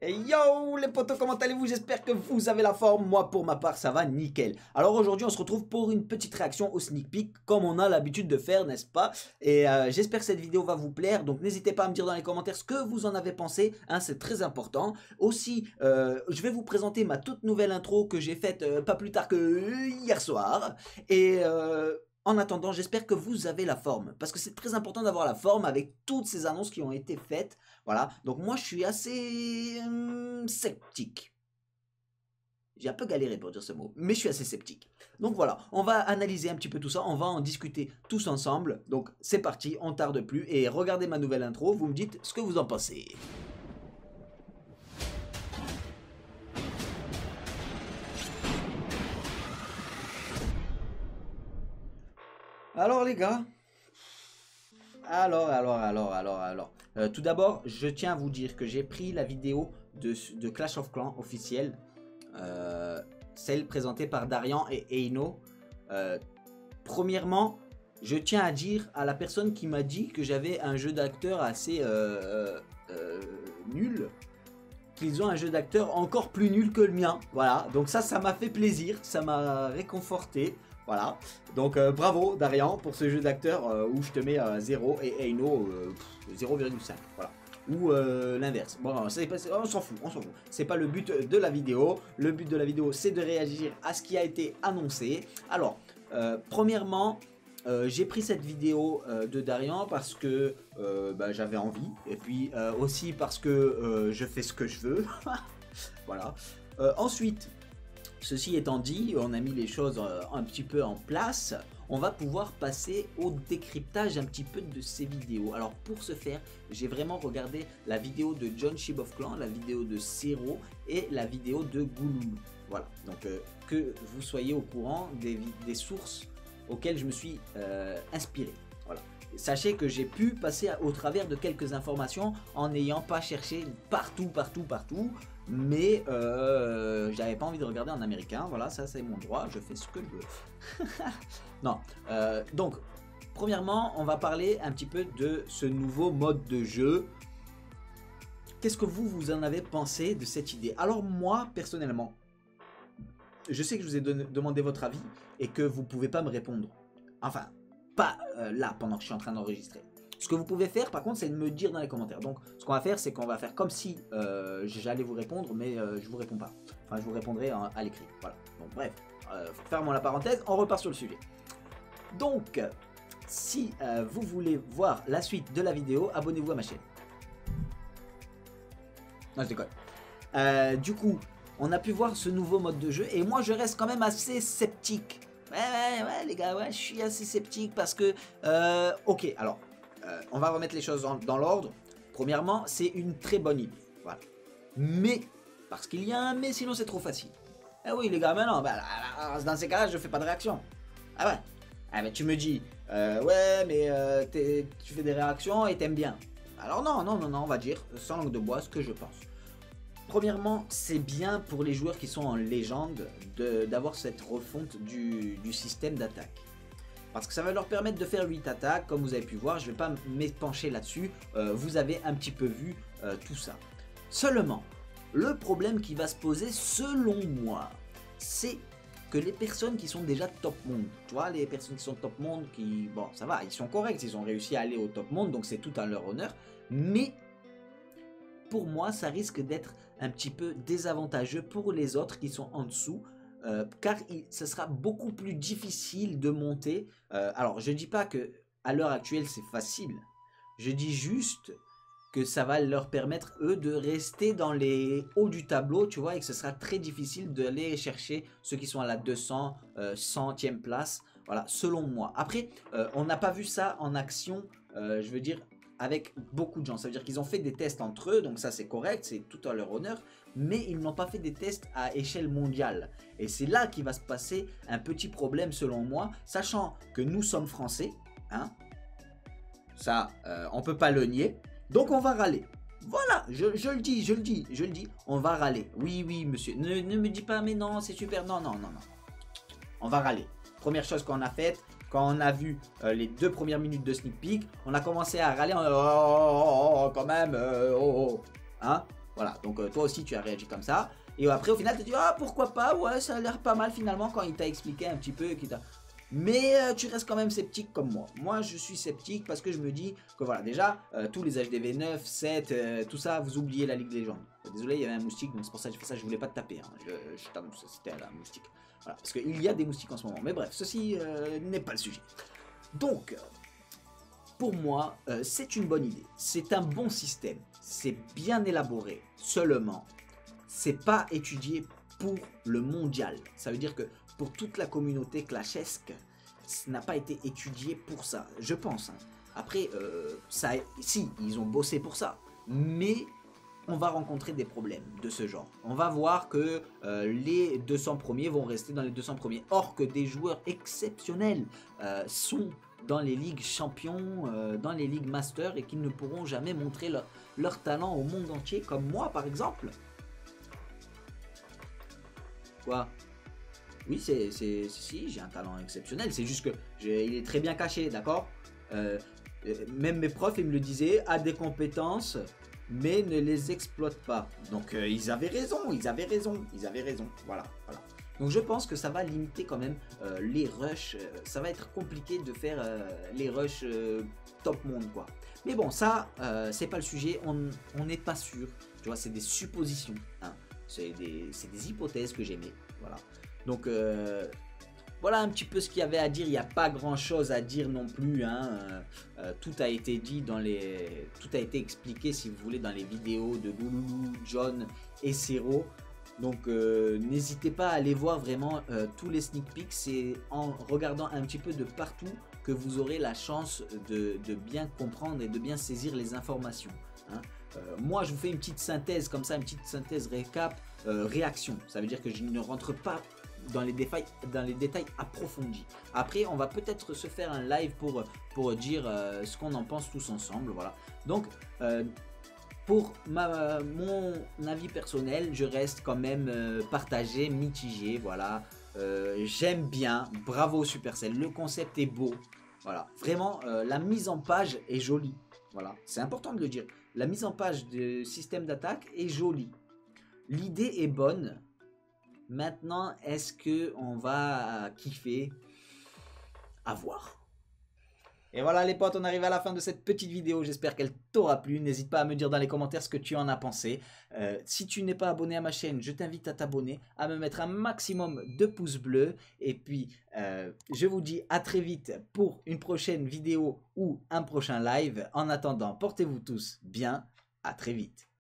Hey yo les potos, comment allez-vous? J'espère que vous avez la forme. Moi pour ma part ça va nickel. Alors aujourd'hui on se retrouve pour une petite réaction au sneak peek comme on a l'habitude de faire, n'est-ce pas? Et j'espère que cette vidéo va vous plaire. Donc n'hésitez pas à me dire dans les commentaires ce que vous en avez pensé, hein, c'est très important. Aussi je vais vous présenter ma toute nouvelle intro que j'ai faite pas plus tard que hier soir. Et en attendant, j'espère que vous avez la forme, parce que c'est très important d'avoir la forme avec toutes ces annonces qui ont été faites. Voilà, donc moi je suis assez sceptique. J'ai un peu galéré pour dire ce mot, mais je suis assez sceptique. Donc voilà, on va analyser un petit peu tout ça, on va en discuter tous ensemble. Donc c'est parti, on tarde plus, et regardez ma nouvelle intro, vous me dites ce que vous en pensez. Alors les gars, alors. Tout d'abord, je tiens à vous dire que j'ai pris la vidéo de Clash of Clans officielle, celle présentée par Darian et Eino. Premièrement, je tiens à dire à la personne qui m'a dit que j'avais un jeu d'acteur assez nul, qu'ils ont un jeu d'acteur encore plus nul que le mien. Voilà, donc ça m'a fait plaisir, ça m'a réconforté. Voilà, donc bravo Darian pour ce jeu d'acteur où je te mets 0 et Eino 0,5. Voilà, ou l'inverse. Bon, on s'en fout, c'est pas le but de la vidéo. Le but de la vidéo c'est de réagir à ce qui a été annoncé. Alors, premièrement, j'ai pris cette vidéo de Darian parce que j'avais envie, et puis aussi parce que je fais ce que je veux. Voilà. Ensuite, ceci étant dit, on a mis les choses un petit peu en place. On va pouvoir passer au décryptage un petit peu de ces vidéos. Alors pour ce faire, j'ai vraiment regardé la vidéo de John Shib of Clan, la vidéo de Zero et la vidéo de Gouloulou. Voilà, donc que vous soyez au courant des sources auxquelles je me suis inspiré. Voilà. Sachez que j'ai pu passer au travers de quelques informations en n'ayant pas cherché partout, mais j'avais pas envie de regarder en américain. Voilà, ça c'est mon droit, je fais ce que je veux. Non, donc premièrement on va parler un petit peu de ce nouveau mode de jeu. Qu'est-ce que vous en avez pensé de cette idée? Alors moi personnellement, je sais que je vous ai demandé votre avis et que vous pouvez pas me répondre. Enfin, pas là pendant que je suis en train d'enregistrer. Ce que vous pouvez faire par contre c'est de me dire dans les commentaires. Donc ce qu'on va faire c'est qu'on va faire comme si j'allais vous répondre, mais je vous réponds pas. Enfin je vous répondrai à l'écrit. Voilà. Donc bref, fermons la parenthèse, on repart sur le sujet. Donc si vous voulez voir la suite de la vidéo, abonnez-vous à ma chaîne. Non je déconne. Du coup on a pu voir ce nouveau mode de jeu et moi je reste quand même assez sceptique. Ouais les gars, ouais, je suis assez sceptique parce que ok, alors on va remettre les choses dans l'ordre. Premièrement, c'est une très bonne idée, voilà. Mais parce qu'il y a un mais, sinon c'est trop facile. Eh oui les gars, mais non, dans ces cas-là je fais pas de réaction. Ah ouais. Ah mais tu me dis ouais mais tu fais des réactions et t'aimes bien. Alors non, on va dire sans langue de bois ce que je pense. Premièrement, c'est bien pour les joueurs qui sont en légende d'avoir cette refonte du système d'attaque. Parce que ça va leur permettre de faire 8 attaques, comme vous avez pu voir, je ne vais pas m'épancher là-dessus, vous avez un petit peu vu tout ça. Seulement, le problème qui va se poser selon moi, c'est que les personnes qui sont déjà top monde, tu vois, les personnes qui sont top monde, bon ça va, ils sont corrects, ils ont réussi à aller au top monde, donc c'est tout à leur honneur, mais pour moi ça risque d'être un petit peu désavantageux pour les autres qui sont en dessous, car ce sera beaucoup plus difficile de monter. Alors je dis pas que à l'heure actuelle c'est facile, je dis juste que ça va leur permettre eux de rester dans les hauts du tableau, tu vois, et que ce sera très difficile d'aller chercher ceux qui sont à la 200, 100e place, voilà, selon moi. Après, on n'a pas vu ça en action, je veux dire, avec beaucoup de gens. Ça veut dire qu'ils ont fait des tests entre eux, donc ça c'est correct, c'est tout à leur honneur, mais ils n'ont pas fait des tests à échelle mondiale. Et c'est là qu'il va se passer un petit problème selon moi, sachant que nous sommes français, hein, ça on peut pas le nier, donc on va râler. Voilà, je le dis, on va râler. Oui, monsieur, ne me dis pas mais non, c'est super, non. On va râler. Première chose qu'on a faite, quand on a vu les 2 premières minutes de sneak peek, on a commencé à râler, quand même, hein. Voilà, donc toi aussi tu as réagi comme ça. Et après au final tu te dis ah pourquoi pas, ouais ça a l'air pas mal finalement quand il t'a expliqué un petit peu. Mais tu restes quand même sceptique comme moi. Moi je suis sceptique parce que je me dis que voilà déjà tous les HDV 9, 7, tout ça vous oubliez la Ligue des Légendes. Désolé il y avait un moustique donc c'est pour ça que j'ai fait ça, je voulais pas te taper. Hein. C'était un moustique. Voilà, parce qu'il y a des moustiques en ce moment. Mais bref, ceci n'est pas le sujet. Donc pour moi, c'est une bonne idée. C'est un bon système. C'est bien élaboré. Seulement, c'est pas étudié pour le mondial. Ça veut dire que pour toute la communauté clashesque, ça n'a pas été étudié pour ça. Je pense. Hein. Après, si, ils ont bossé pour ça. Mais on va rencontrer des problèmes de ce genre. On va voir que les 200 premiers vont rester dans les 200 premiers. Or que des joueurs exceptionnels sont dans les ligues champions, dans les ligues master et qui ne pourront jamais montrer leur talent au monde entier, comme moi par exemple. Quoi? Oui, si, j'ai un talent exceptionnel, c'est juste que il est très bien caché, d'accord? Même mes profs, ils me le disaient, a des compétences, mais ne les exploite pas. Donc ils avaient raison, voilà. Donc je pense que ça va limiter quand même les rushs. Ça va être compliqué de faire les rushs top monde quoi. Mais bon, ça, c'est pas le sujet. On n'est pas sûr. Tu vois, c'est des suppositions. Hein. C'est des hypothèses que j'aimais. Voilà. Donc voilà un petit peu ce qu'il y avait à dire. Il n'y a pas grand chose à dire non plus. Hein. Tout a été dit tout a été expliqué si vous voulez dans les vidéos de Gouloulou, John et Sero. Donc n'hésitez pas à aller voir vraiment tous les sneak peeks. C'est en regardant un petit peu de partout que vous aurez la chance de bien comprendre et de bien saisir les informations. Hein. Moi je vous fais une petite synthèse comme ça, une petite synthèse récap, réaction. Ça veut dire que je ne rentre pas dans les détails approfondis. Après on va peut-être se faire un live pour dire ce qu'on en pense tous ensemble. Voilà. Donc pour mon avis personnel, je reste quand même partagé, mitigé, voilà. J'aime bien, bravo Supercell, le concept est beau, voilà. Vraiment, la mise en page est jolie, voilà. C'est important de le dire. La mise en page du système d'attaque est jolie. L'idée est bonne. Maintenant, est-ce que on va kiffer? À voir. Et voilà les potes, on arrive à la fin de cette petite vidéo, j'espère qu'elle t'aura plu. N'hésite pas à me dire dans les commentaires ce que tu en as pensé. Si tu n'es pas abonné à ma chaîne, je t'invite à t'abonner, à me mettre un maximum de pouces bleus. Et puis, je vous dis à très vite pour une prochaine vidéo ou un prochain live. En attendant, portez-vous tous bien, à très vite.